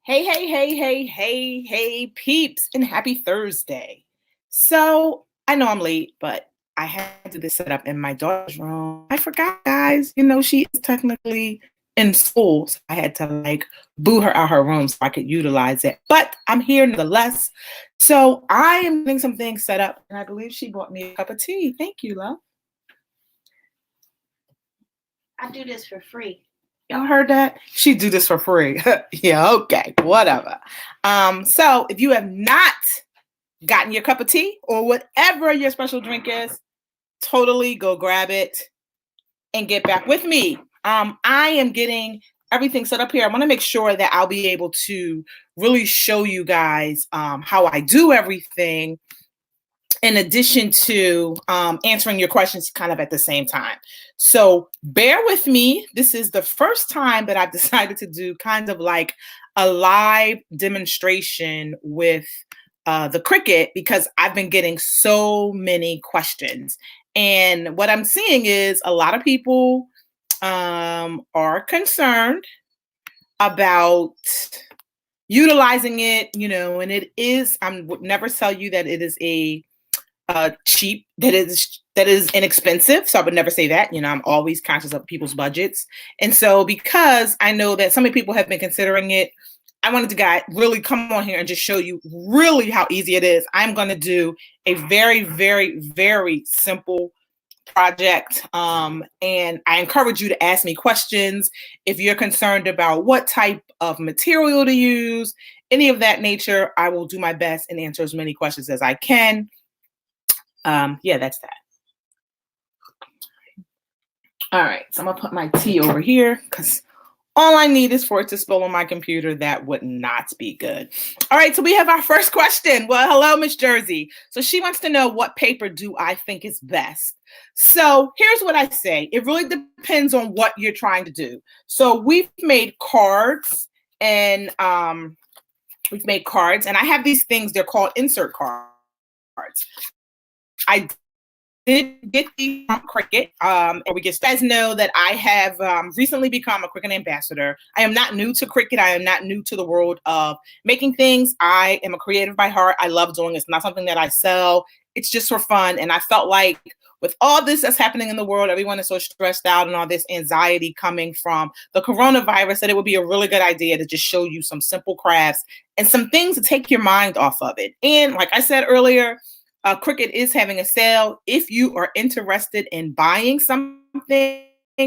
Hey, hey, hey, hey, hey, hey, peeps, and happy Thursday. So I know I'm late, but I had to do this set up in my daughter's room. I forgot, guys. She is technically in school, so I had to boo her out her room so I could utilize it. But I'm here nonetheless. So I am getting some things set up, and I believe she bought me a cup of tea. Thank you, love. I do this for free. Y'all heard that? She do this for free. Yeah, okay, whatever. So if you have not gotten your cup of tea or whatever your special drink is, totally go grab it and get back with me. I am getting everything set up here. I want to make sure that I'll be able to really show you guys how I do everything in addition to answering your questions kind of at the same time. So bear with me. This is the first time that I've decided to do kind of like a live demonstration with the Cricut because I've been getting so many questions. And what I'm seeing is a lot of people are concerned about utilizing it, and it is, I would never tell you that it is a cheap, that is inexpensive. So I would never say that. I'm always conscious of people's budgets. And so because I know that so many people have been considering it, I wanted to really come on here and just show you really how easy it is. I'm going to do a very, very, very simple project. And I encourage you to ask me questions if you're concerned about what type of material to use, any of that nature. I will do my best and answer as many questions as I can. Yeah, that's that. All right, so I'm gonna put my tea over here because all I need is for it to spill on my computer. That would not be good. All right, so we have our first question. Well, hello, Miss Jersey. So she wants to know, what paper do I think is best? So here's what I say. It really depends on what you're trying to do. So we've made cards and I have these things, they're called insert cards. I did get these from Cricut. And we get, you guys know that I have recently become a Cricut ambassador. I am not new to Cricut. I am not new to the world of making things. I am a creative by heart. I love doing it. It's not something that I sell. It's just for fun. And I felt like with all this that's happening in the world, everyone is so stressed out and all this anxiety coming from the coronavirus, that it would be a really good idea to just show you some simple crafts and some things to take your mind off of it. And like I said earlier, Cricut is having a sale. If you are interested in buying something,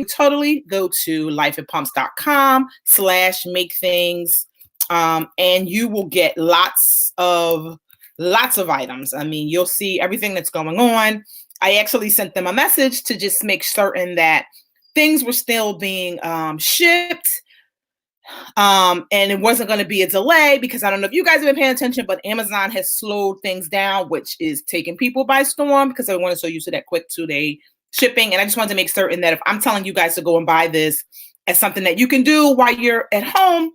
totally go to lifeatpumps.com/make things, and you will get lots of items. I mean, you'll see everything that's going on. I actually sent them a message to just make certain that things were still being shipped. And it wasn't going to be a delay, because I don't know if you guys have been paying attention, but Amazon has slowed things down, which is taking people by storm because everyone is so used to that quick 2-day shipping. And I just wanted to make certain that if I'm telling you guys to go and buy this as something that you can do while you're at home,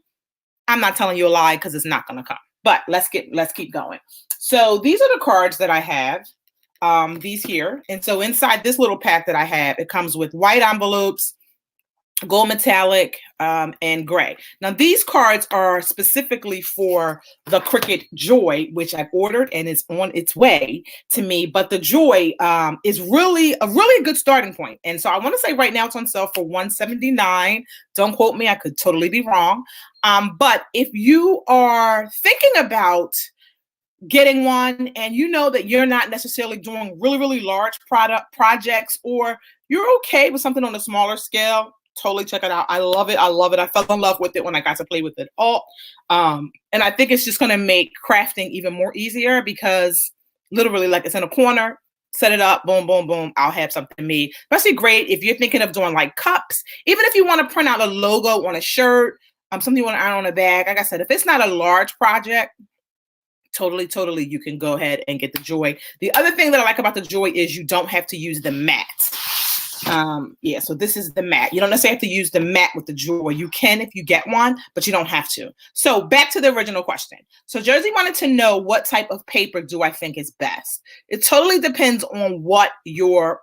I'm not telling you a lie, because it's not going to come. But let's keep going. So these are the cards that I have, these here. And so inside this little pack that I have, it comes with white envelopes, gold metallic, and gray. Now these cards are specifically for the Cricut Joy, which I've ordered and is on its way to me. But the Joy is really a good starting point. And so I want to say right now it's on sale for $179. Don't quote me, I could totally be wrong. But if you are thinking about getting one and you know that you're not necessarily doing really, really large projects, or you're okay with something on a smaller scale, totally check it out. I love it. I love it. I fell in love with it when I got to play with it all. And I think it's just going to make crafting even more easier, because literally, like, it's in a corner, set it up, boom, boom, boom, I'll have something made. Especially great if you're thinking of doing like cups, even if you want to print out a logo on a shirt, something you want to iron on a bag. Like I said, if it's not a large project, totally, you can go ahead and get the Joy. The other thing that I like about the Joy is you don't have to use the mat. Yeah, so this is the mat. You don't necessarily have to use the mat with the Joy. You can if you get one, but you don't have to. So back to the original question. So Jersey wanted to know, what type of paper do I think is best? It totally depends on what your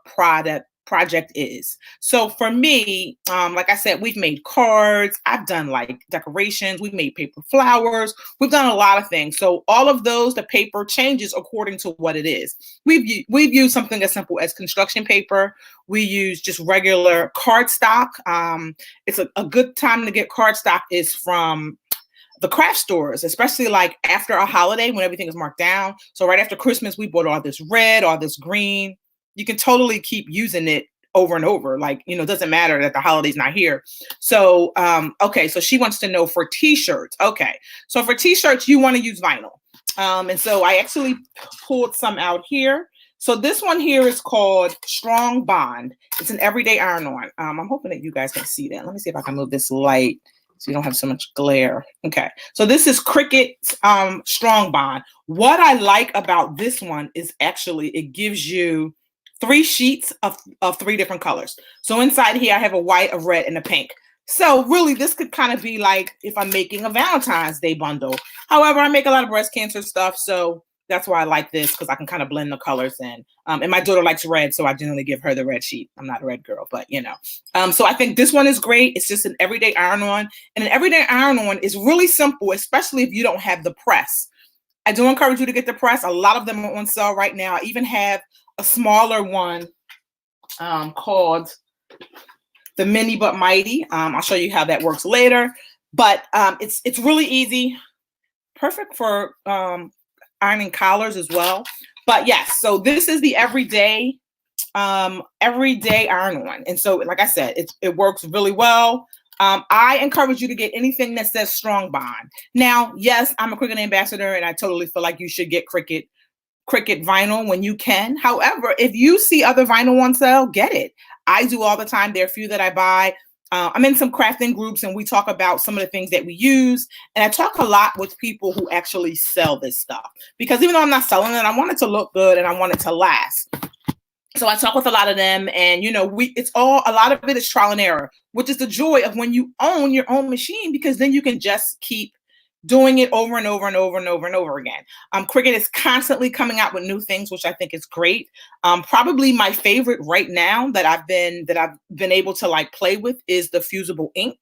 project is. So for me, like I said, we've made cards. I've done like decorations. We've made paper flowers. We've done a lot of things. So all of those, the paper changes according to what it is. We've used something as simple as construction paper. We use just regular cardstock. It's a good time to get cardstock is from the craft stores, especially like after a holiday when everything is marked down. So right after Christmas, we bought all this red, all this green. You can totally keep using it over and over. Like, you know, it doesn't matter that the holiday's not here. So, okay. So she wants to know for t-shirts. Okay. So for t-shirts, you want to use vinyl. And so I actually pulled some out here. So this one here is called Strong Bond. It's an everyday iron-on. I'm hoping that you guys can see that. Let me see if I can move this light so you don't have so much glare. Okay, so this is Cricut Strong Bond. What I like about this one is actually it gives you 3 sheets of 3 different colors. So inside here, I have a white, a red, and a pink. So really, this could kind of be like if I'm making a Valentine's Day bundle. However, I make a lot of breast cancer stuff, so that's why I like this, because I can kind of blend the colors in. And my daughter likes red, so I generally give her the red sheet. I'm not a red girl, but you know. So I think this one is great. It's just an everyday iron-on. And an everyday iron-on is really simple, especially if you don't have the press. I do encourage you to get the press. A lot of them are on sale right now. I even have a smaller one called the Mini But Mighty. I'll show you how that works later. But it's really easy. Perfect for ironing collars as well. But yes, so this is the everyday iron-on. And so, like I said, it works really well. I encourage you to get anything that says Strong Bond. Now, yes, I'm a Cricut ambassador, and I totally feel like you should get Cricut vinyl when you can. However, if you see other vinyl on sale, get it. I do all the time. There are a few that I buy. I'm in some crafting groups and we talk about some of the things that we use. And I talk a lot with people who actually sell this stuff, because even though I'm not selling it, I want it to look good and I want it to last. So I talk with a lot of them, and you know, a lot of it is trial and error, which is the joy of when you own your own machine, because then you can just keep doing it over and over and over and over and over again. Cricut is constantly coming out with new things, which I think is great. Probably my favorite right now that I've been able to like play with is the fusible ink.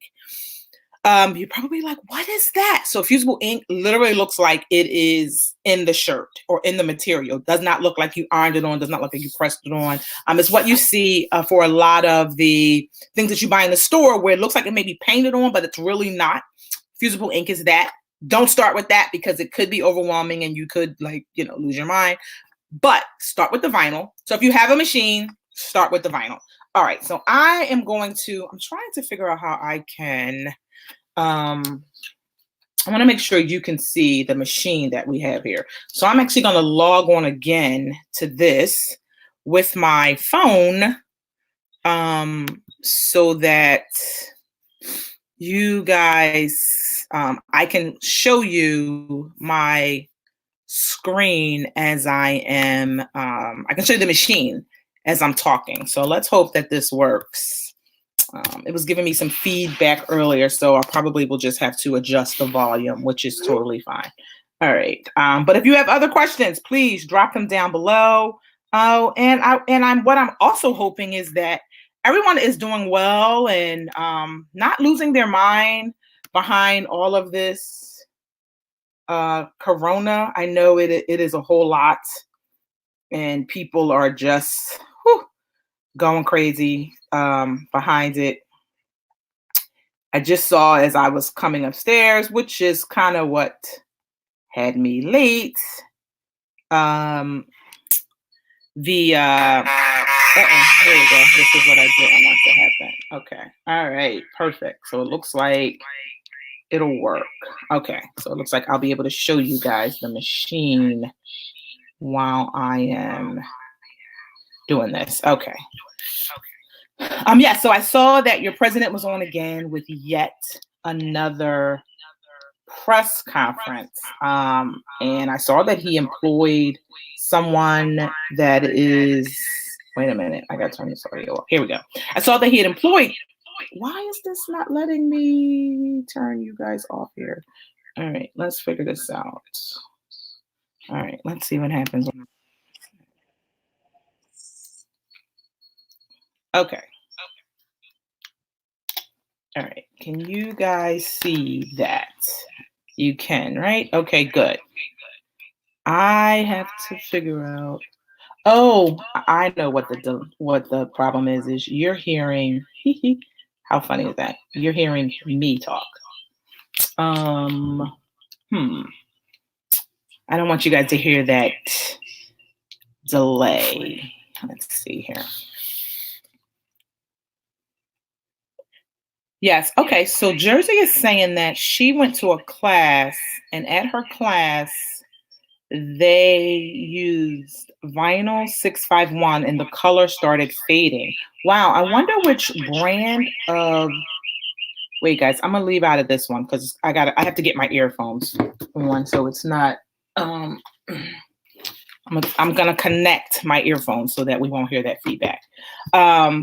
You're probably like, what is that? So fusible ink literally looks like it is in the shirt or in the material. Does not look like you ironed it on, does not look like you pressed it on. It's what you see for a lot of the things that you buy in the store where it looks like it may be painted on, but it's really not. Fusible ink is that. Don't start with that because it could be overwhelming and you could lose your mind. But start with the vinyl. So if you have a machine, start with the vinyl. All right, so I'm trying to figure out how I can, I want to make sure you can see the machine that we have here. So I'm actually going to log on again to this with my phone so that you guys, I can show you my screen as I am, I can show you the machine as I'm talking. So let's hope that this works. It was giving me some feedback earlier, so I probably will just have to adjust the volume, which is totally fine. All right. But if you have other questions, please drop them down below. Oh, what I'm also hoping is that everyone is doing well and not losing their mind behind all of this Corona. I know it is a whole lot, and people are just going crazy behind it. I just saw as I was coming upstairs, which is kind of what had me late. Here we go. This is what I didn't want to happen. Okay. All right. Perfect. So it looks like it'll work. Okay. So it looks like I'll be able to show you guys the machine while I am doing this. Okay. Yeah, so I saw that your president was on again with yet another press conference. And I saw that he employed someone that is, wait a minute, I gotta turn this audio off. Here we go. I saw that he had employed, why is this not letting me turn you guys off here? All right, let's figure this out. All right, let's see what happens. Okay. All right. Can you guys see that? You can, right? Okay, good. I have to figure out. Oh, I know what the problem is. Is you're hearing. How funny is that? You're hearing me talk. Um. Hmm. I don't want you guys to hear that delay. Let's see here. Yes. Okay. So Jersey is saying that she went to a class, and at her class, they used vinyl 651 and the color started fading. Wow. I wonder which brand of. Wait, guys, I'm gonna leave out of this one because I have to get my earphones on so it's not. Um, I'm gonna connect my earphones so that we won't hear that feedback.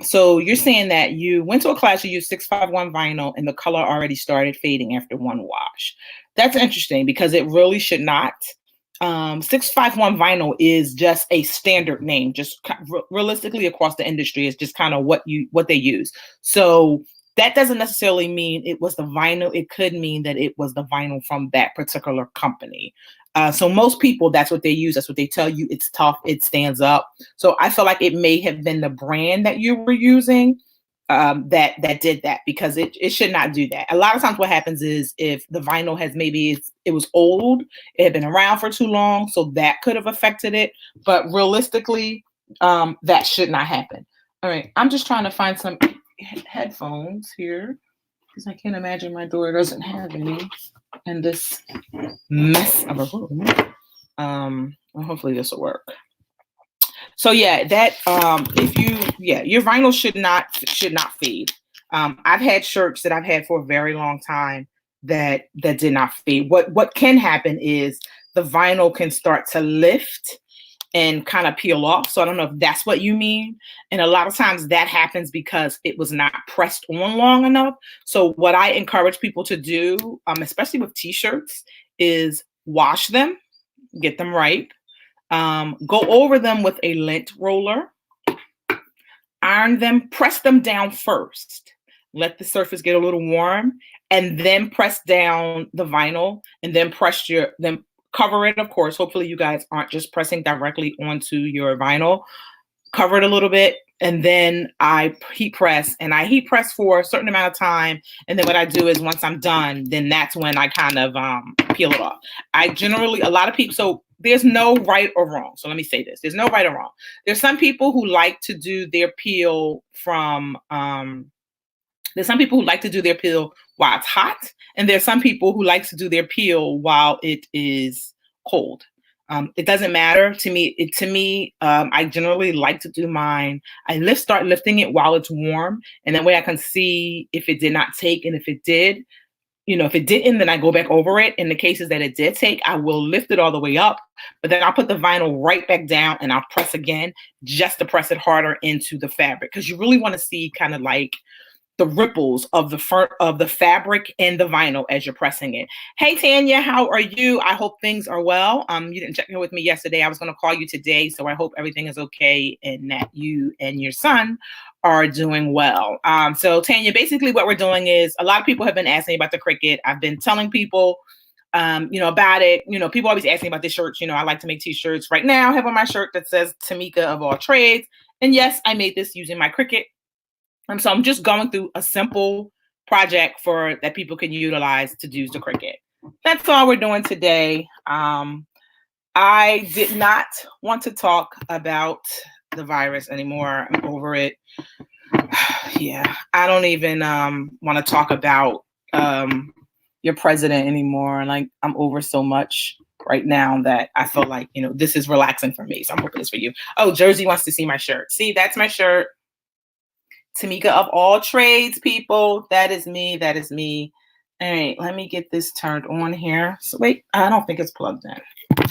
So you're saying that you went to a class, you used 651 vinyl, and the color already started fading after one wash. That's interesting because it really should not. 651 vinyl is just a standard name, just realistically across the industry, is just kind of what they use. So that doesn't necessarily mean it was the vinyl. It could mean that it was the vinyl from that particular company. So most people, that's what they use. That's what they tell you. It's tough. It stands up. So I feel like it may have been the brand that you were using that did that because it should not do that. A lot of times what happens is if the vinyl has it was old, it had been around for too long, so that could have affected it. But realistically, that should not happen. All right, I'm just trying to find some headphones here because I can't imagine my daughter doesn't have any in this mess of a room. Well, hopefully this will work. So yeah, that your vinyl should not fade. I've had shirts that I've had for a very long time that did not fade. What can happen is the vinyl can start to lift and kind of peel off. So I don't know if that's what you mean. And a lot of times that happens because it was not pressed on long enough. So what I encourage people to do, especially with t-shirts, is wash them, get them ripe, go over them with a lint roller, iron them, press them down first, let the surface get a little warm, and then press down the vinyl, and then cover it, of course. Hopefully you guys aren't just pressing directly onto your vinyl. Cover it a little bit, and then I heat press, and I heat press for a certain amount of time. And then what I do is once I'm done, then that's when I kind of peel it off. A lot of people, so there's no right or wrong. So let me say this. There's no right or wrong. There's some people who like to do their peel there's some people who like to do their peel while it's hot, and there's some people who like to do their peel while it is cold. It doesn't matter to me. I generally like to do mine. Start lifting it while it's warm, and that way I can see if it did not take, and if it did, if it didn't, then I go back over it. In the cases that it did take, I will lift it all the way up, but then I'll put the vinyl right back down and I'll press again just to press it harder into the fabric because you really want to see kind of like the ripples of the fabric and the vinyl as you're pressing it. Hey Tanya, how are you? I hope things are well. You didn't check in with me yesterday. I was going to call you today, so I hope everything is okay and that you and your son are doing well. So Tanya, basically what we're doing is a lot of people have been asking about the Cricut. I've been telling people about it. People always ask me about the shirts. I like to make t-shirts. Right now I have on my shirt that says Tamika of all trades. And yes, I made this using my Cricut. So I'm just going through a simple project that people can utilize to use the Cricut. That's all we're doing today. I did not want to talk about the virus anymore. I'm over it. Yeah, I don't even want to talk about your president anymore. Like, I'm over so much right now that I feel like, this is relaxing for me. So I'm hoping it's for you. Oh, Jersey wants to see my shirt. See, that's my shirt. Tamika of all trades, people. That is me. That is me. All right, let me get this turned on here. So wait, I don't think it's plugged in.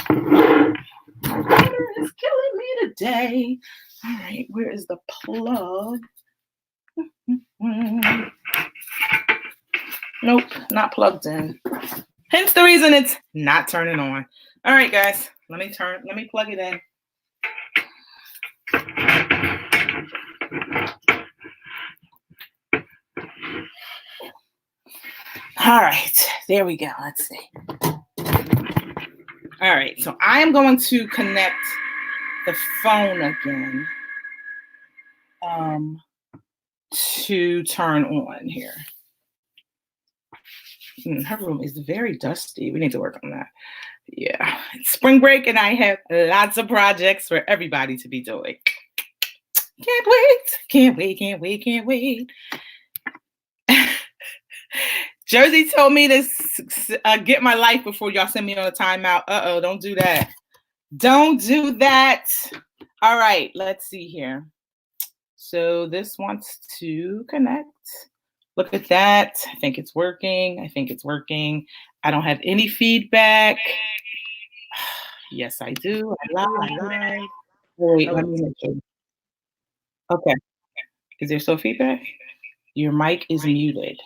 My daughter is killing me today. All right, where is the plug? Nope, not plugged in. Hence the reason it's not turning on. All right, guys, let me plug it in. All right, there we go. Let's see. All right, so I am going to connect the phone again to turn on here. Her room is very dusty. We need to work on that. Yeah, it's spring break and I have lots of projects for everybody to be doing. Can't wait, can't wait, can't wait, can't wait. Jersey told me to get my life before y'all send me on a timeout. Uh-oh, don't do that. Don't do that. All right, let's see here. So this wants to connect. Look at that. I think it's working. I think it's working. I don't have any feedback. Yes, I do. I lied. Wait, let me make sure. Okay. Is there still feedback? Your mic is muted.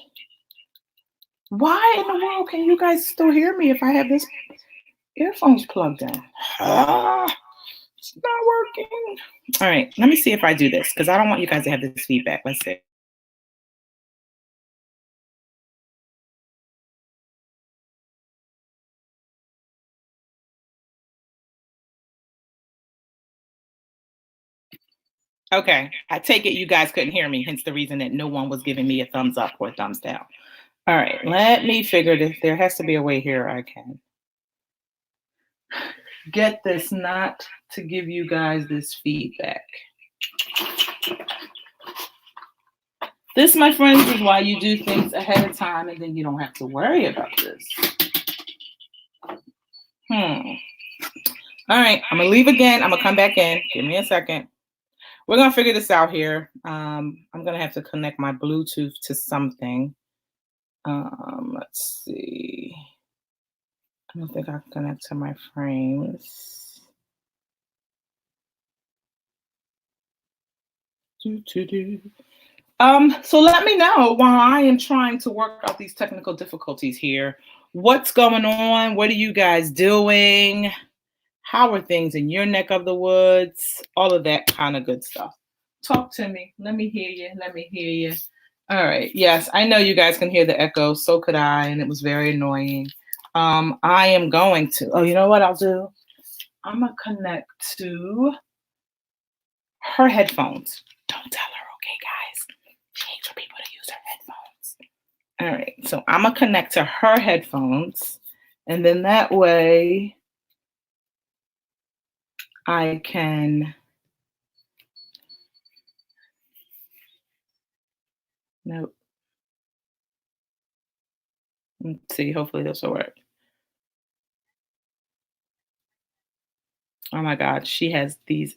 Why in the world can you guys still hear me if I have this earphones plugged in? It's not working. All right, let me see if I do this because I don't want you guys to have this feedback. Let's see. Okay, I take it you guys couldn't hear me, hence the reason that no one was giving me a thumbs up or a thumbs down. All right, let me figure this. There has to be a way here I can get this not to give you guys this feedback. This, my friends, is why you do things ahead of time and then you don't have to worry about this. All right, I'm gonna leave again. I'm gonna come back in. Give me a second. We're gonna figure this out here. I'm gonna have to connect my Bluetooth to something. Let's see. I don't think I can connect to my frames. So let me know while I am trying to work out these technical difficulties here. What's going on? What are you guys doing? How are things in your neck of the woods? All of that kind of good stuff. Talk to me. Let me hear you. Let me hear you. All right. Yes, I know you guys can hear the echo. So could I, and it was very annoying. I am going to. Oh, you know what I'll do? I'm gonna connect to her headphones. Don't tell her, okay, guys? She hates for people to use her headphones. All right. So I'm gonna connect to her headphones, and then that way I can. Nope. Let's see. Hopefully this will work. Oh my God, she has these.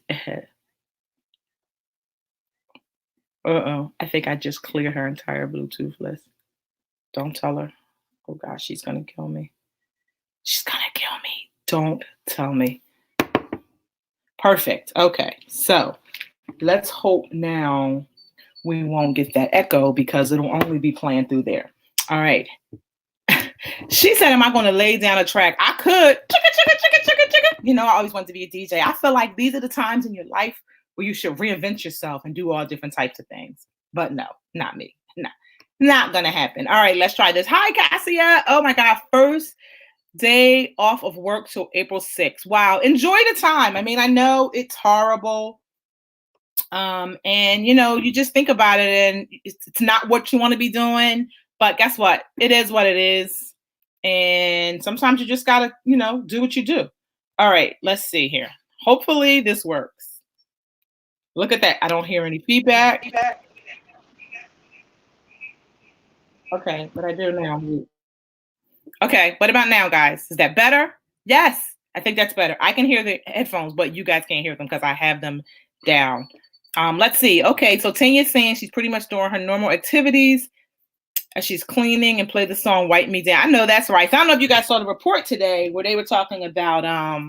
Uh-oh. I think I just cleared her entire Bluetooth list. Don't tell her. Oh gosh, she's gonna kill me. She's gonna kill me. Don't tell me. Perfect. Okay, so let's hope now we won't get that echo because it'll only be playing through there. All right. She said, am I going to lay down a track? I could. You know, I always wanted to be a DJ. I feel like these are the times in your life where you should reinvent yourself and do all different types of things. But no, not me. No, not going to happen. All right, let's try this. Hi, Cassia. Oh my God. First day off of work till April 6th. Wow. Enjoy the time. I mean, I know it's horrible. And you know, you just think about it and it's not what you want to be doing, but guess what? It is what it is. And sometimes you just gotta, you know, do what you do. All right, let's see here. Hopefully this works. Look at that. I don't hear any feedback. Okay, but I do now. Okay, what about now, guys? Is that better? Yes, I think that's better. I can hear the headphones, but you guys can't hear them because I have them down. Let's see. Okay, so Tanya's saying she's pretty much doing her normal activities as she's cleaning and play the song Wipe Me Down. I know that's right. So I don't know if you guys saw the report today where they were talking about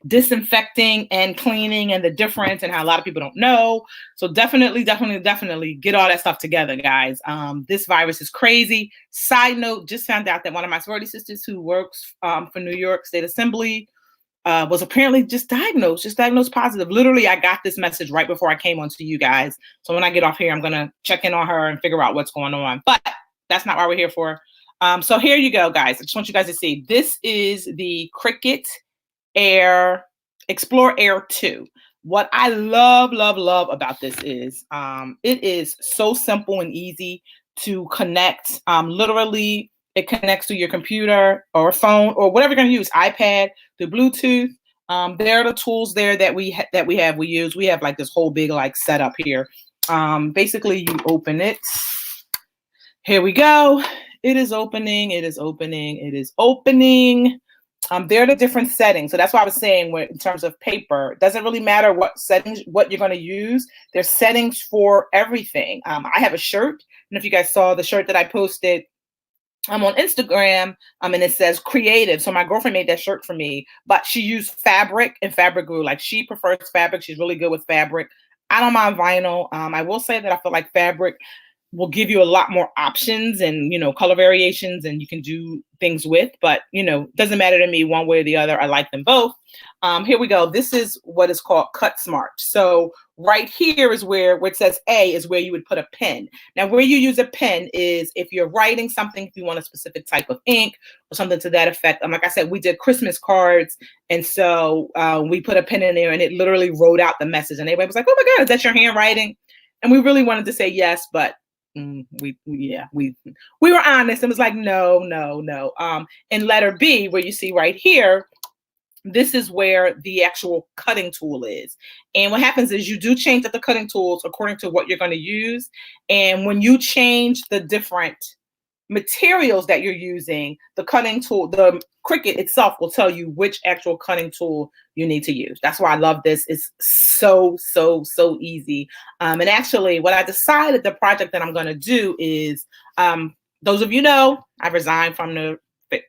disinfecting and cleaning and the difference and how a lot of people don't know. So definitely get all that stuff together, guys. This virus is crazy. Side note, just found out that one of my sorority sisters who works for New York State Assembly was apparently just diagnosed positive. Literally, I got this message right before I came on to you guys. So when I get off here, I'm going to check in on her and figure out what's going on. But That's not what we're here for. So here you go, guys. I just want you guys to see. This is the Cricut Air Explore Air 2. What I love, love, love about this is it is so simple and easy to connect. Literally, it connects to your computer or phone or whatever you're going to use, iPad, through Bluetooth. There are the tools there that we use. We have like this whole big like setup here. Basically, you open it. Here we go. It is opening. It is opening. It is opening. There are the different settings. So that's why I was saying in terms of paper, it doesn't really matter what settings, what you're going to use. There's settings for everything. I have a shirt. And if you guys saw the shirt that I posted, I'm on Instagram, and it says creative. So my girlfriend made that shirt for me, but she used fabric and fabric glue. Like she prefers fabric. She's really good with fabric. I don't mind vinyl. I will say that I feel like fabric will give you a lot more options and, color variations, and you can do things with, but, doesn't matter to me one way or the other. I like them both. Here we go. This is what is called Cut Smart. So right here is where it says A is where you would put a pen. Now, where you use a pen is if you're writing something, if you want a specific type of ink or something to that effect. Like I said, we did Christmas cards. And so we put a pen in there and it literally wrote out the message. And everybody was like, oh my God, is that your handwriting? And we really wanted to say yes, but we were honest and was like, no. In letter B, where you see right here, this is where the actual cutting tool is. And what happens is you do change up the cutting tools according to what you're going to use. And when you change the different materials that you're using, the cutting tool, the Cricut itself will tell you which actual cutting tool you need to use. That's why I love this. It's so easy. And actually what I decided the project that I'm going to do is, those of you know, I resigned from the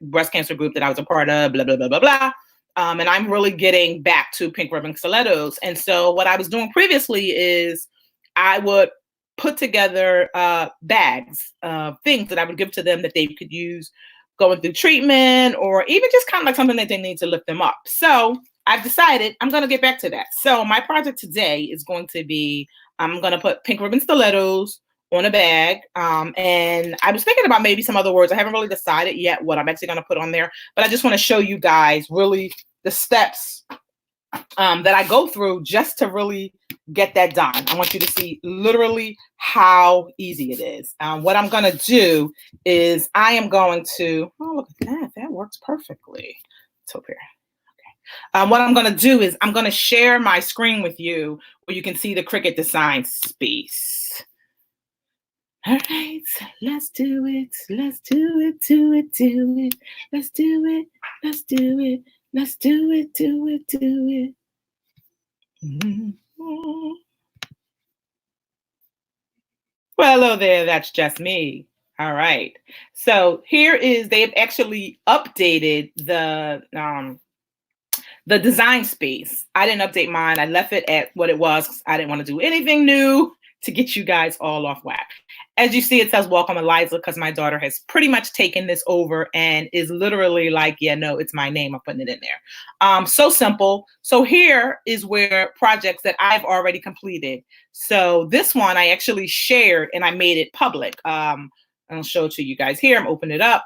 breast cancer group that I was a part of, blah, blah, blah, blah, blah. And I'm really getting back to pink ribbon stilettos. And so what I was doing previously is I would put together bags of things that I would give to them that they could use going through treatment, or even just kind of like something that they need to lift them up. So I've decided I'm going to get back to that. So my project today is going to be, I'm going to put pink ribbon stilettos on a bag. And I was thinking about maybe some other words. I haven't really decided yet what I'm actually going to put on there, but I just want to show you guys really the steps that I go through just to really get that done. I want you to see literally how easy it is. What I'm going to do is I am going to, oh, look at that. That works perfectly. It's over here. Okay. What I'm going to do is I'm going to share my screen with you where you can see the Cricut design space. All right, let's do it. Let's do it, do it, do it. Let's do it. Let's do it. Let's do it, do it, do it. Mm-hmm. Well, hello there. That's just me. All right. So here is, they've actually updated the design space. I didn't update mine. I left it at what it was. I didn't want to do anything new to get you guys all off whack. As you see, it says welcome Eliza, because my daughter has pretty much taken this over and is literally like, yeah, no, it's my name. I'm putting it in there. So simple. So here is where projects that I've already completed. So this one I actually shared and I made it public. I'll show it to you guys here. I'm opening it up.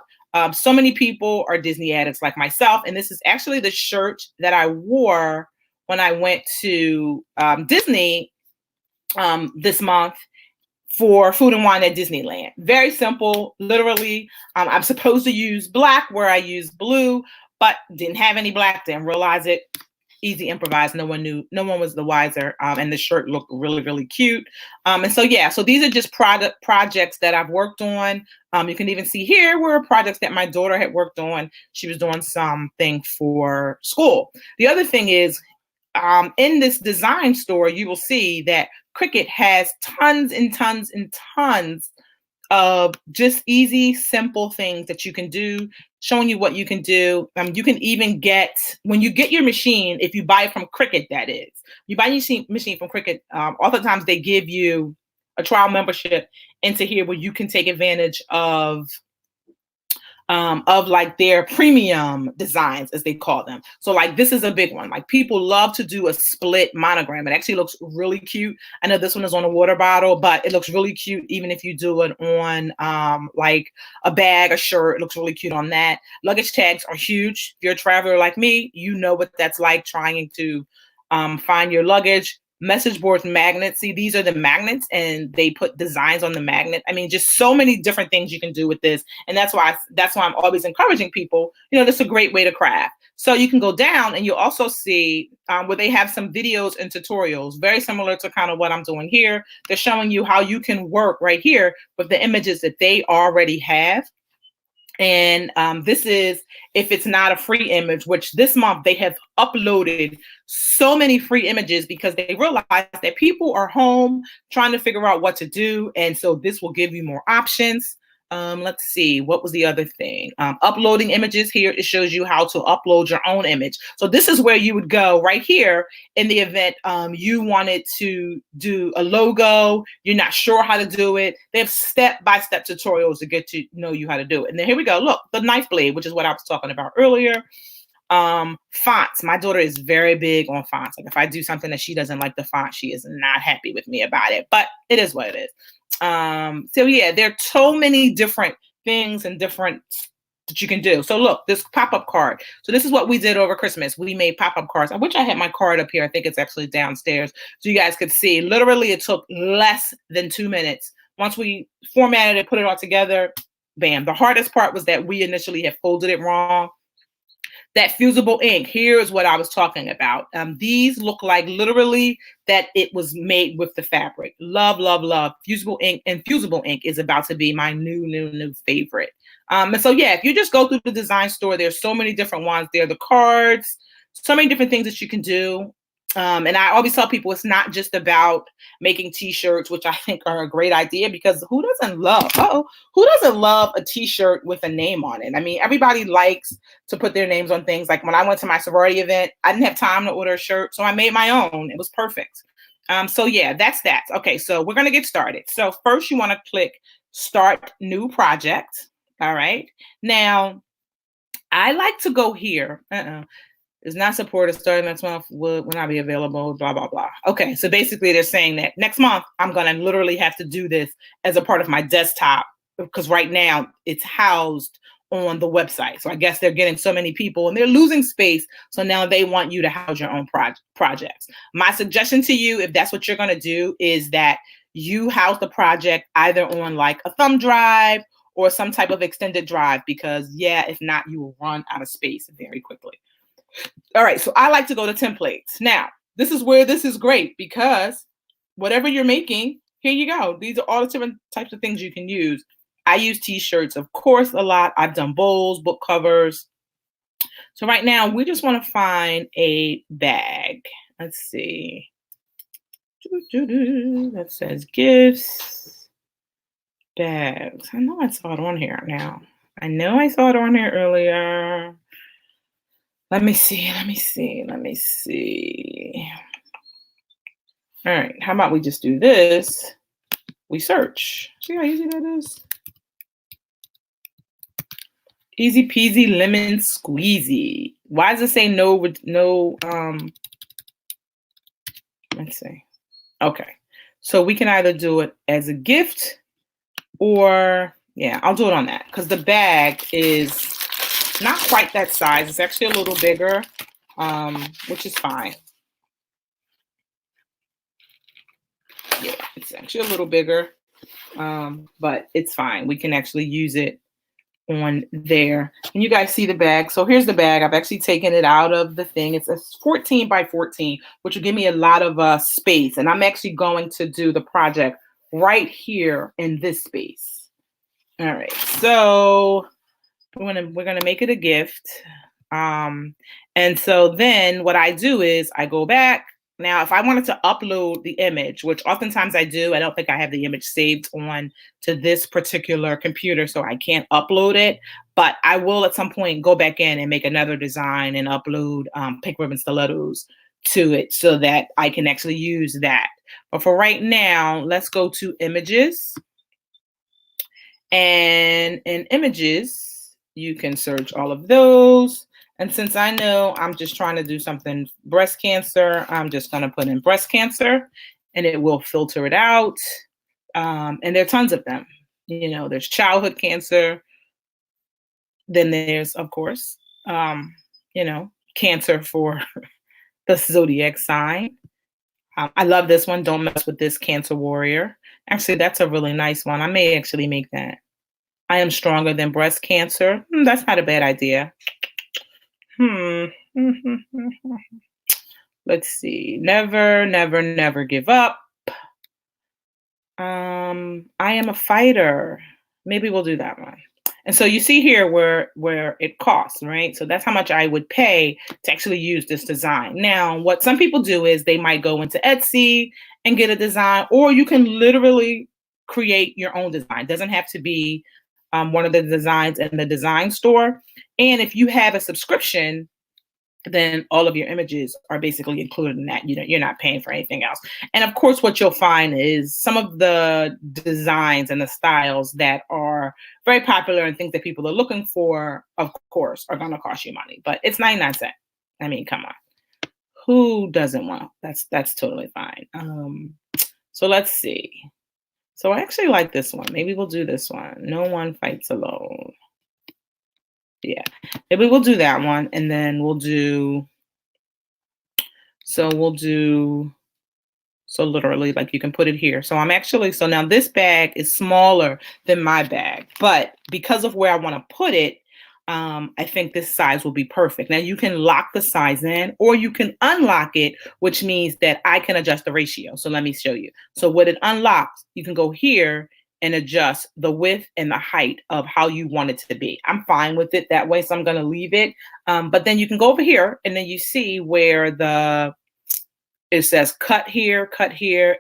So many people are Disney addicts like myself. And this is actually the shirt that I wore when I went to Disney this month for Food and Wine at Disneyland. Very simple, literally. I'm supposed to use black where I used blue, but didn't have any black, didn't realize it. Easy improvise. No one knew, no one was the wiser. And the shirt looked really, really cute. And so, yeah, so these are just projects that I've worked on. You can even see here were projects that my daughter had worked on. She was doing something for school. The other thing is, in this design store, you will see that Cricut has tons and tons and tons of just easy, simple things that you can do, showing you what you can do. You can even get, when you get your machine, if you buy it from Cricut, that is, you buy your machine from Cricut, oftentimes they give you a trial membership into here where you can take advantage of of like their premium designs, as they call them. So like this is a big one. Like people love to do a split monogram. It actually looks really cute. I know this one is on a water bottle, but it looks really cute even if you do it on like a bag, a shirt. It looks really cute on that. Luggage tags are huge. If you're a traveler like me, you know what that's like trying to find your luggage. Message boards, magnets. See, these are the magnets and they put designs on the magnet. I mean, just so many different things you can do with this. And that's why I'm always encouraging people, this is a great way to craft. So you can go down and you'll also see where they have some videos and tutorials, very similar to kind of what I'm doing here. They're showing you how you can work right here with the images that they already have. And this is if it's not a free image, which this month they have uploaded so many free images because they realize that people are home trying to figure out what to do. And so this will give you more options. Let's see, what was the other thing? Uploading images here. It shows you how to upload your own image. So this is where you would go right here in the event you wanted to do a logo. You're not sure how to do it. They have step-by-step tutorials to get to know you how to do it. And then here we go. Look, the knife blade, which is what I was talking about earlier. Fonts. My daughter is very big on fonts. Like if I do something that she doesn't like the font, she is not happy with me about it, but it is what it is. So yeah, there are so many different things and different that you can do. So look, this pop-up card. So this is what we did over Christmas. We made pop-up cards. I wish I had my card up here. I think it's actually downstairs so you guys could see. Literally, it took less than 2 minutes. Once we formatted it, put it all together, bam. The hardest part was that we initially had folded it wrong. That fusible ink, here's what I was talking about. These look like literally that it was made with the fabric. Love, love, love. Fusible ink, and fusible ink is about to be my new favorite. And so, yeah, if you just go through the design store, there's so many different ones. There are the cards, so many different things that you can do. And I always tell people it's not just about making t-shirts, which I think are a great idea because who doesn't love a t-shirt with a name on it? I mean, everybody likes to put their names on things. Like when I went to my sorority event, I didn't have time to order a shirt, so I made my own. It was perfect. So yeah, that's that. Okay, so we're gonna get started. So first you want to click Start New Project. All right. Now, I like to go here. Is not supported starting next month, will not be available, blah, blah, blah. Okay, so basically they're saying that next month, I'm gonna literally have to do this as a part of my desktop because right now it's housed on the website. So I guess they're getting so many people and they're losing space. So now they want you to house your own projects. My suggestion to you, if that's what you're gonna do, is that you house the project either on like a thumb drive or some type of extended drive because yeah, if not, you will run out of space very quickly. All right, so I like to go to templates. Now, this is where this is great because whatever you're making, here you go. These are all the different types of things you can use. I use t-shirts, of course, a lot. I've done bowls, book covers. So right now, we just want to find a bag. Let's see. That says gifts, bags. I know I saw it on here now. I know I saw it on here earlier. Let me see. All right, how about we just do this? We search. See how easy that is? Easy peasy lemon squeezy. Why does it say no, let's see. Okay, so we can either do it as a gift or, yeah, I'll do it on that because the bag is not quite that size. It's actually a little bigger, which is fine. Yeah, it's actually a little bigger, but it's fine. We can actually use it on there. And you guys see the bag. So here's the bag. I've actually taken it out of the thing. It's a 14 by 14, which will give me a lot of space. And I'm actually going to do the project right here in this space. All right, so we're gonna make it a gift. And so then what I do is I go back. Now, if I wanted to upload the image, which oftentimes I do, I don't think I have the image saved on to this particular computer, so I can't upload it, but I will at some point go back in and make another design and upload pink ribbon stilettos to it so that I can actually use that. But for right now, let's go to images. And in images, you can search all of those. And since I know I'm just trying to do something breast cancer, I'm just going to put in breast cancer and it will filter it out. And there are tons of them. You know, there's childhood cancer. Then there's, of course, you know, cancer for the zodiac sign. I love this one. Don't mess with this, Cancer Warrior. Actually, that's a really nice one. I may actually make that. I am stronger than breast cancer. That's not a bad idea. Let's see. Never, never, never give up. I am a fighter. Maybe we'll do that one. And so you see here where it costs, right? So that's how much I would pay to actually use this design. Now, what some people do is they might go into Etsy and get a design, or you can literally create your own design. It doesn't have to be one of the designs in the design store. And if you have a subscription, then all of your images are basically included in that. You know, you're not paying for anything else. And of course, what you'll find is some of the designs and the styles that are very popular and things that people are looking for, of course, are going to cost you money. But it's 99 cents. I mean, come on. Who doesn't want? That's totally fine. So let's see. So I actually like this one. Maybe we'll do this one. No one fights alone. Yeah, maybe we'll do that one, and then we'll do, so literally, like, you can put it here. So I'm actually, so now this bag is smaller than my bag, but because of where I want to put it, I think this size will be perfect. Now you can lock the size in, or you can unlock it, which means that I can adjust the ratio. So let me show you. So when it unlocks, you can go here and adjust the width and the height of how you want it to be. I'm fine with it that way, so I'm going to leave it. But then you can go over here, and then you see where it says cut here,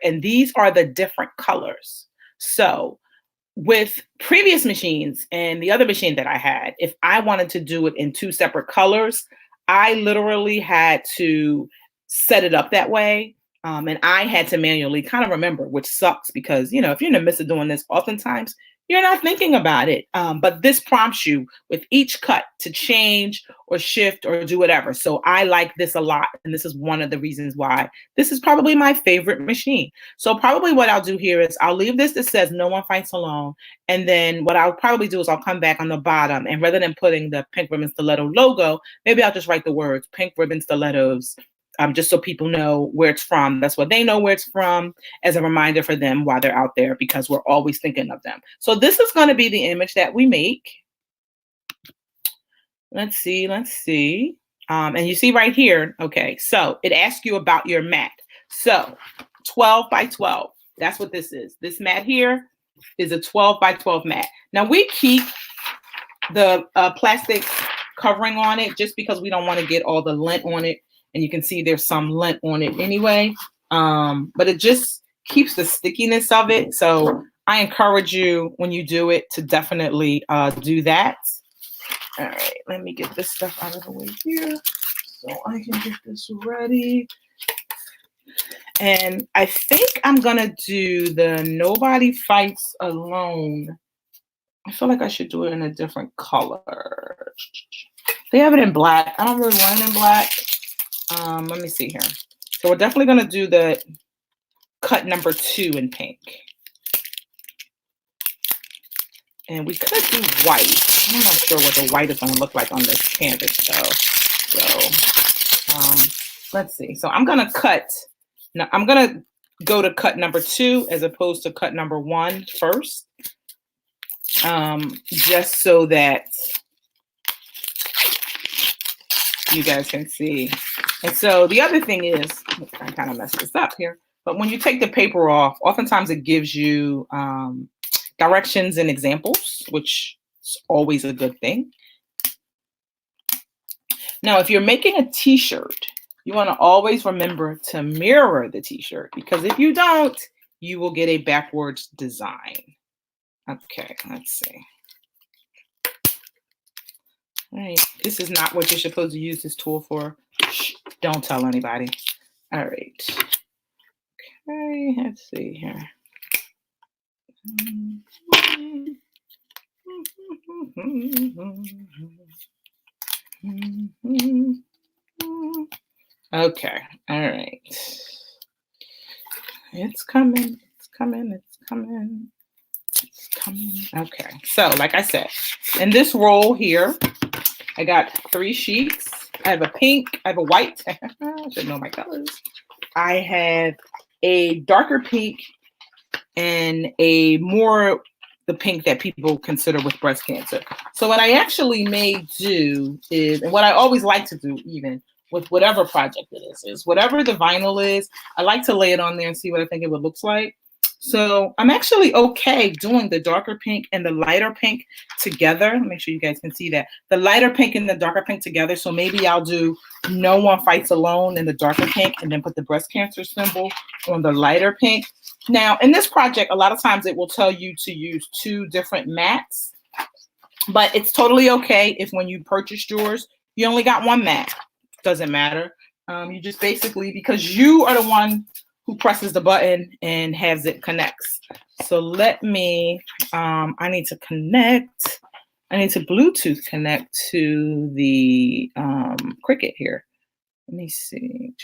and these are the different colors. So with previous machines and the other machine that I had, if I wanted to do it in two separate colors, I literally had to set it up that way. And I had to manually kind of remember, which sucks because, you know, if you're in the midst of doing this, oftentimes you're not thinking about it. But this prompts you with each cut to change or shift or do whatever. So I like this a lot. And this is one of the reasons why this is probably my favorite machine. So probably what I'll do here is I'll leave this that says no one fights alone. And then what I'll probably do is I'll come back on the bottom, and rather than putting the Pink Ribbon Stiletto logo, maybe I'll just write the words Pink Ribbon Stilettos. Just so people know where it's from. That's what they know where it's from, as a reminder for them while they're out there, because we're always thinking of them. So this is going to be the image that we make. Let's see. And you see right here, okay, so it asks you about your mat. So 12 by 12, that's what this is. This mat here is a 12 by 12 mat. Now we keep the plastic covering on it just because we don't want to get all the lint on it. And you can see there's some lint on it anyway, but it just keeps the stickiness of it. So I encourage you, when you do it, to definitely do that. All right, let me get this stuff out of the way here so I can get this ready. And I think I'm gonna do the Nobody Fights Alone. I feel like I should do it in a different color. They have it in black. I don't really want it in black. Let me see here. So we're definitely going to do the cut number 2 in pink. And we could do white. I'm not sure what the white is going to look like on this canvas though. So let's see. So I'm going to cut. Now I'm going to go to cut number 2 as opposed to cut number 1 first. Just so that you guys can see. And so the other thing is, I kind of messed this up here, but when you take the paper off, oftentimes it gives you directions and examples, which is always a good thing. Now, if you're making a t-shirt, you want to always remember to mirror the t-shirt, because if you don't, you will get a backwards design. Okay, let's see. All right, this is not what you're supposed to use this tool for. Shh, don't tell anybody. All right. Okay, let's see here. Okay, all right. It's coming, it's coming, it's coming, it's coming. Okay, so like I said, in this roll here, I got 3 sheets. I have a pink, I have a white. I should know my colors. I have a darker pink and a more the pink that people consider with breast cancer. So what I actually may do is, and what I always like to do even with whatever project it is whatever the vinyl is, I like to lay it on there and see what I think it would look like. So I'm actually okay doing the darker pink and the lighter pink together. Make sure you guys can see that. The lighter pink and the darker pink together. So maybe I'll do No One Fights Alone in the darker pink and then put the breast cancer symbol on the lighter pink. Now, in this project, a lot of times it will tell you to use 2 different mats, but it's totally okay if when you purchased yours, you only got 1 mat. Doesn't matter. You just basically, because you are the one who presses the button and has it connects. So let me, I need to connect. I need to Bluetooth connect to the Cricut here. Let me see.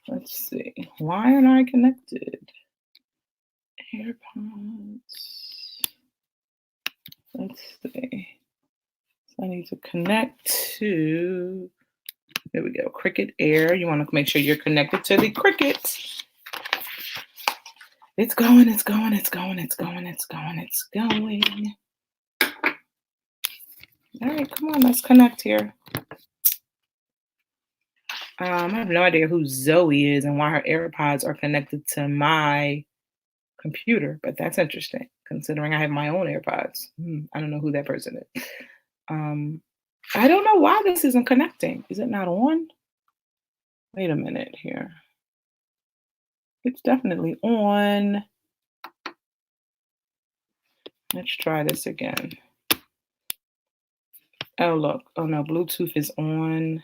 Let's see. Why aren't I connected? AirPods. Let's see. So I need to connect to, there we go, Cricut Air. You want to make sure you're connected to the Cricut. It's going, it's going, it's going, it's going, it's going, it's going. All right, come on, let's connect here. I have no idea who Zoe is and why her AirPods are connected to my computer, but that's interesting considering I have my own AirPods. I don't know who that person is. I don't know why this isn't connecting. Is it not on? Wait a minute here. It's definitely on. Let's try this again. Oh, look. Oh, no. Bluetooth is on.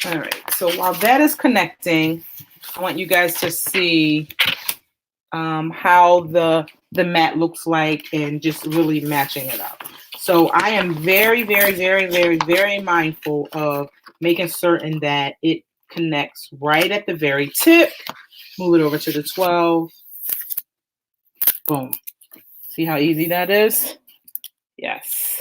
All right. So while that is connecting, I want you guys to see how the mat looks like and just really matching it up. So I am very, very, very, very, very mindful of making certain that it connects right at the very tip. Move it over to the 12. Boom. See how easy that is? Yes.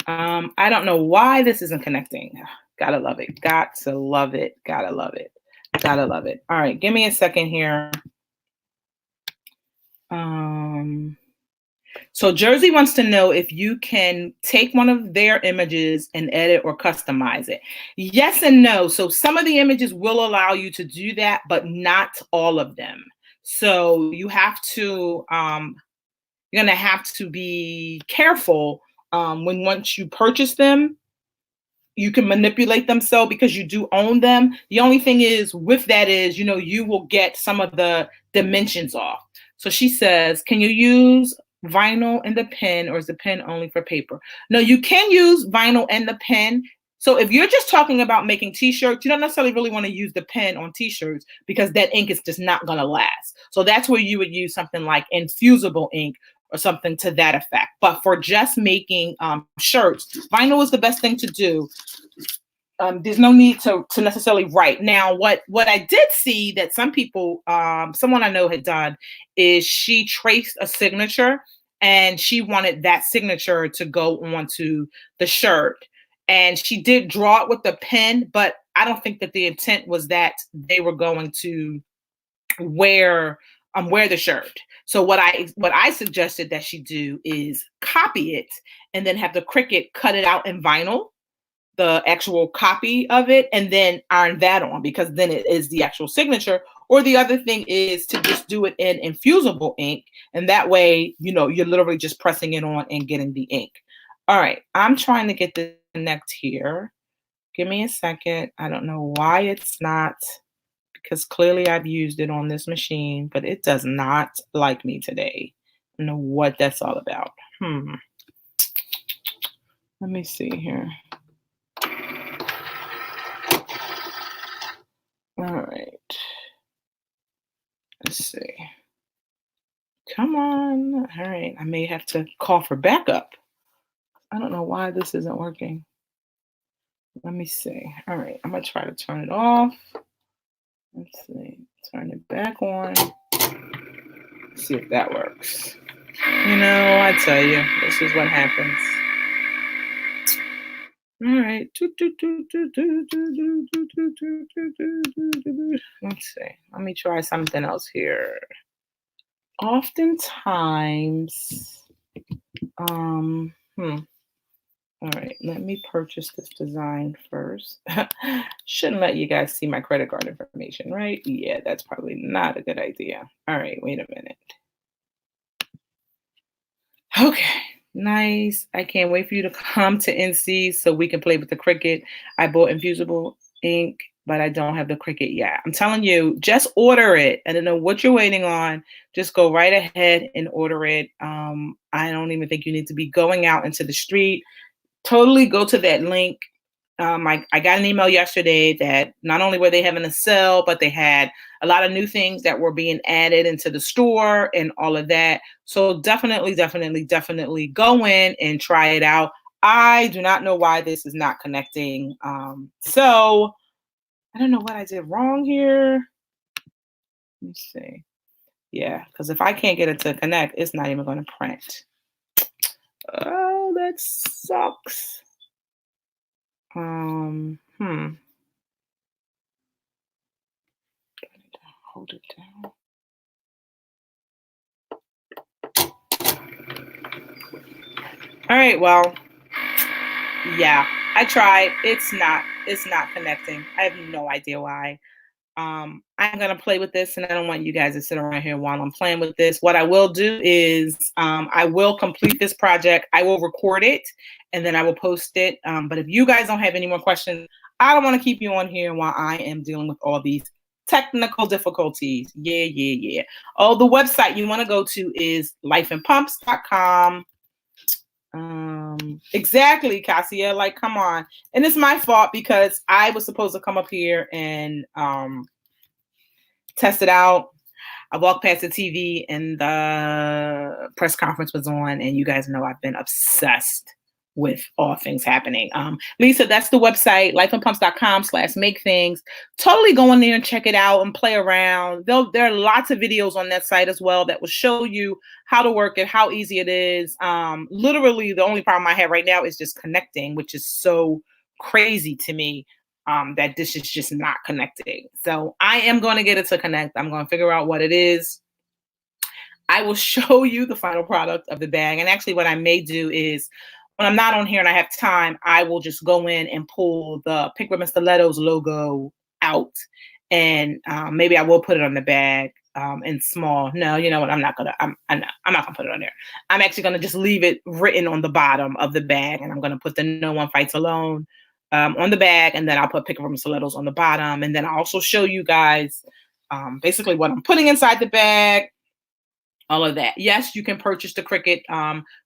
I don't know why this isn't connecting. Gotta love it. Got to love it. Gotta love it. Gotta love it. All right, give me a second here. So Jersey wants to know if you can take one of their images and edit or customize it. Yes and no. So some of the images will allow you to do that, but not all of them. So you have to, you're gonna have to be careful when once you purchase them, you can manipulate them so because you do own them. The only thing is with that is, you will get some of the dimensions off. So she says, can you use vinyl and the pen, or is the pen only for paper? No, you can use vinyl and the pen. So if you're just talking about making t-shirts, you don't necessarily really want to use the pen on t-shirts because that ink is just not going to last. So that's where you would use something like infusible ink or something to that effect. But for just making shirts, vinyl is the best thing to do. There's no need to necessarily write. Now, what I did see that some people, someone I know had done, is she traced a signature and she wanted that signature to go onto the shirt. And she did draw it with the pen, but I don't think that the intent was that they were going to wear the shirt. So what I suggested that she do is copy it and then have the Cricut cut it out in vinyl, the actual copy of it, and then iron that on, because then it is the actual signature. Or the other thing is to just do it in infusible ink, and that way, you're literally just pressing it on and getting the ink. All right, I'm trying to get this connect here. Give me a second. I don't know why it's not, because clearly I've used it on this machine, but it does not like me today. I don't know what that's all about. Let me see here. All right. Let's see. Come on. All right. I may have to call for backup. I don't know why this isn't working. Let me see. All right. I'm going to try to turn it off. Let's see. Turn it back on. See if that works. I tell you, this is what happens. All right. Let's see. Let me try something else here. Oftentimes, all right, let me purchase this design first. Shouldn't let you guys see my credit card information, right? Yeah, that's probably not a good idea. All right, wait a minute. Okay, nice. I can't wait for you to come to NC so we can play with the Cricut. I bought infusible ink, but I don't have the Cricut yet. I'm telling you, just order it. I don't know what you're waiting on. Just go right ahead and order it. I don't even think you need to be going out into the street. Totally go to that link. I got an email yesterday that not only were they having a sale, but they had a lot of new things that were being added into the store and all of that. So definitely go in and try it out. I do not know why this is not connecting. So I don't know what I did wrong here. Let me see. Yeah, because if I can't get it to connect, it's not even going to print. Oh, that sucks. Hold it down. All right, well, yeah, I tried. It's not connecting. I have no idea why. I'm gonna play with this, and I don't want you guys to sit around here while I'm playing with this. What I will do is I will complete this project. I will record it, and then I will post it. But if you guys don't have any more questions, I don't want to keep you on here while I am dealing with all these technical difficulties. Yeah. Oh, the website you want to go to is lifeandpumps.com. Exactly, Cassia. Like, come on. And it's my fault because I was supposed to come up here and test it out. I walked past the TV and the press conference was on, and you guys know I've been obsessed with all things happening. Lisa, that's the website, lifeandpumps.com/make things. Totally go in there and check it out and play around. There are lots of videos on that site as well that will show you how to work it, how easy it is. Literally, the only problem I have right now is just connecting, which is so crazy to me. That this is just not connecting. So I am going to get it to connect. I'm going to figure out what it is. I will show you the final product of the bag. And actually what I may do is when I'm not on here and I have time, I will just go in and pull the Pink Ribbon Stilettos logo out. And maybe I will put it on the bag in small. No, you know what? I'm not going to put it on there. I'm actually going to just leave it written on the bottom of the bag. And I'm going to put the No One Fights Alone on the bag, and then I'll put Pick Up From Stilettos on the bottom, and then I'll also show you guys basically what I'm putting inside the bag, all of that. Yes, you can purchase the Cricut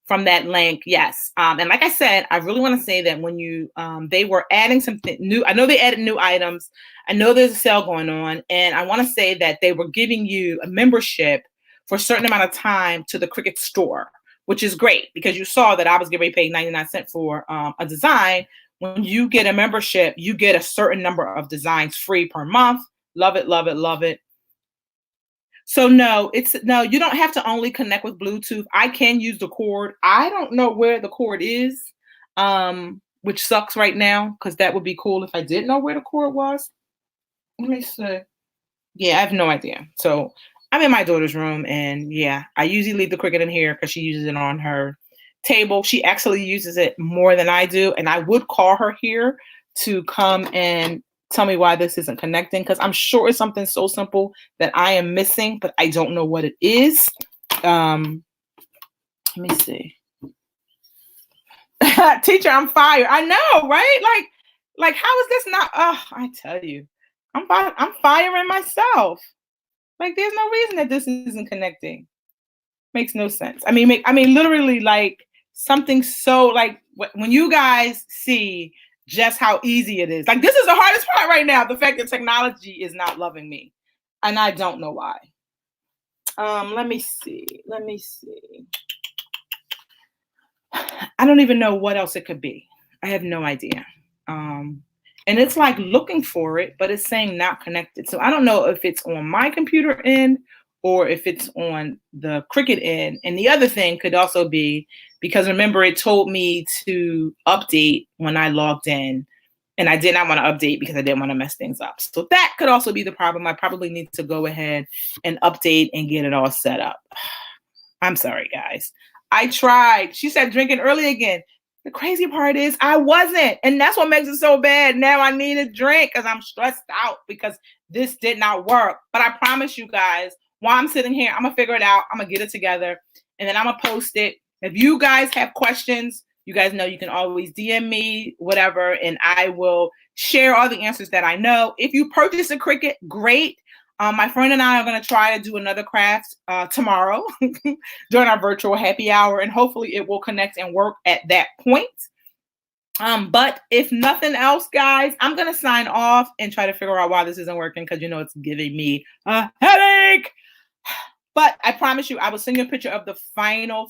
from that link. Yes, and like I said, I really want to say that when you they were adding something new. I know they added new items. I know there's a sale going on, and I want to say that they were giving you a membership for a certain amount of time to the Cricut store, which is great because you saw that I was getting ready to pay 99 cents for a design. When you get a membership, you get a certain number of designs free per month. Love it, love it, love it. So no, you don't have to only connect with Bluetooth. I can use the cord. I don't know where the cord is, which sucks right now because that would be cool if I did know where the cord was. Let me see. Yeah, I have no idea. So I'm in my daughter's room, and yeah, I usually leave the Cricut in here because she uses it on her table. She actually uses it more than I do, and I would call her here to come and tell me why this isn't connecting because I'm sure it's something so simple that I am missing, but I don't know what it is. Let me see. Teacher, I'm fired. I know, right? Like how is this not? Oh, I tell you, I'm firing myself. Like there's no reason that this isn't connecting. Makes no sense. I mean, literally, like something so like when you guys see just how easy it is. Like this is the hardest part right now. The fact that technology is not loving me, and I don't know why. Let me see. Let me see. I don't even know what else it could be. I have no idea. And it's like looking for it, but it's saying not connected. So I don't know if it's on my computer end or if it's on the Cricut end. And the other thing could also be because remember, it told me to update when I logged in. And I did not want to update because I didn't want to mess things up. So that could also be the problem. I probably need to go ahead and update and get it all set up. I'm sorry, guys. I tried. She said drinking early again. The crazy part is I wasn't. And that's what makes it so bad. Now I need a drink because I'm stressed out because this did not work. But I promise you guys, while I'm sitting here, I'm going to figure it out. I'm going to get it together. And then I'm going to post it. If you guys have questions, you guys know you can always DM me, whatever, and I will share all the answers that I know. If you purchase a Cricut, great. My friend and I are going to try to do another craft tomorrow during our virtual happy hour, and hopefully it will connect and work at that point. But if nothing else, guys, I'm going to sign off and try to figure out why this isn't working because, you know, it's giving me a headache. But I promise you, I will send you a picture of the final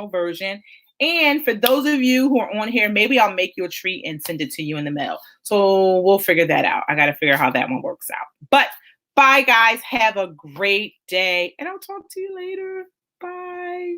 version. And for those of you who are on here, maybe I'll make you a treat and send it to you in the mail. So we'll figure that out. I got to figure out how that one works out. But bye, guys. Have a great day. And I'll talk to you later. Bye.